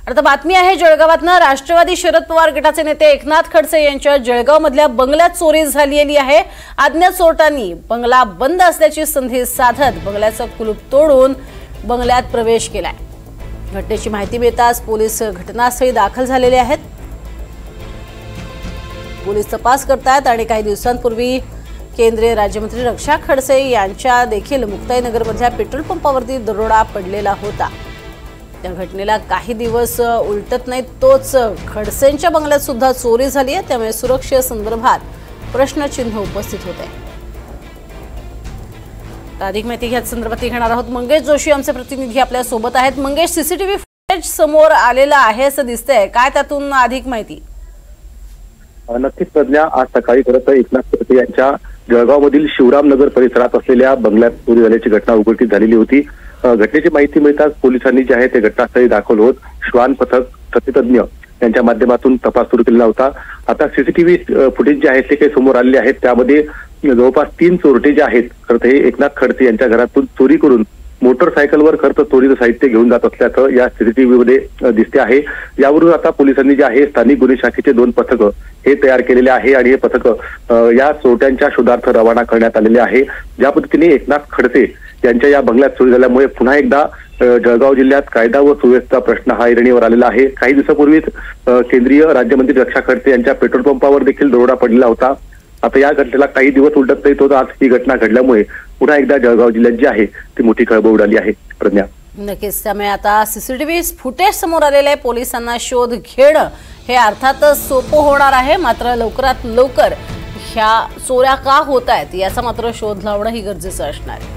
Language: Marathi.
आता बातमी आहे जळगावातनं। राष्ट्रवादी शरद पवार गटाचे नेते एकनाथ खडसे यांच्या जळगावमधल्या बंगल्यात चोरी झालेली आहे। अज्ञात चोरट्यांनी बंगला बंद असल्याची संधी साधत बंगल्याचं कुलूप तोडून बंगल्यात प्रवेश केलाय। घटनेची माहिती मिळताच पोलीस घटनास्थळी दाखल झालेले आहेत। पोलीस तपास करतात आणि काही दिवसांपूर्वी केंद्रीय राज्यमंत्री रक्षा खडसे यांच्या देखील मुक्ताईनगरमधल्या पेट्रोल पंपावरती दरोडा पडलेला होता। त्या घटनेला काही दिवस उलटत नाही तोच खडसेंच्या बंगल्यात सुद्धा चोरी झाली आहे, त्यामुळे सुरक्षेसंदर्भात प्रश्नचिन्ह उपस्थित होते। अधिक माहिती या संदर्भात घेणार आहोत। मंगेश जोशी आमचे प्रतिनिधी आपल्या सोबत आहेत। मंगेश, सीसीटीव्ही फुटेज समोर आलेलं आहे असं दिसतंय, काय त्यातून अधिक माहिती? नक्कीच प्रज्ञा, आज सकाळी खरं तर एकनाथ खडसे यांच्या जळगावमधील शिवरामनगर परिसरात असलेल्या बंगल्यात चोरी झाल्याची घटना उघडकीस झालेली होती। घटनेची माहिती मिळताच पोलिसांनी जे आहे ते घटनास्थळी दाखल होत श्वान पथक तज्ञ यांच्या माध्यमातून तपास सुरू केलेला होता। आता सीसीटीव्ही फुटेज जे आहेत ते काही समोर आलेले आहेत, त्यामध्ये जवळपास 3 चोरटे जे आहेत खरं तर हे एकनाथ खडसे यांच्या घरातून चोरी करून मोटरसायकलवर खरं तर चोरीचं साहित्य घेऊन जात असल्याचं या सीसीटीव्ही मध्ये दिसते आहे। यावरून आता पोलिसांनी जे आहे स्थानिक गुन्हे शाखेचे 2 पथकं हे तयार केलेले आहे आणि हे पथकं या चोरट्यांच्या शोधार्थ रवाना करण्यात आलेले आहे। ज्या पद्धतीने एकनाथ खडसे यांच्या या बंगल्यात चोरी झाल्यामुळे पुन्हा एकदा जळगाव जिल्ह्यात कायदा व सुव्यवस्था प्रश्न हा ऐरणीवर आलेला आहे। काही दिवसापूर्वीच केंद्रीय राज्यमंत्री रक्षा खडसे यांच्या पेट्रोल पंपावर देखील दरोडा पडलेला होता। आता या घटनेला काही दिवस उलटत नाही तो आज ही घटना घडल्यामुळे पुन्हा एकदा जळगाव जिल्ह्यात जी आहे ती मोठी खळबळ उडाली आहे। प्रज्ञा, नक्कीच त्यामुळे आता सीसीटीव्ही फुटेज समोर आलेले आहे। पोलिसांना शोध घेणं हे अर्थातच सोपं होणार आहे, मात्र लवकरात लवकर ह्या चोऱ्या का होत आहेत याचा मात्र शोध लावणं ही गरजेचं असणार आहे।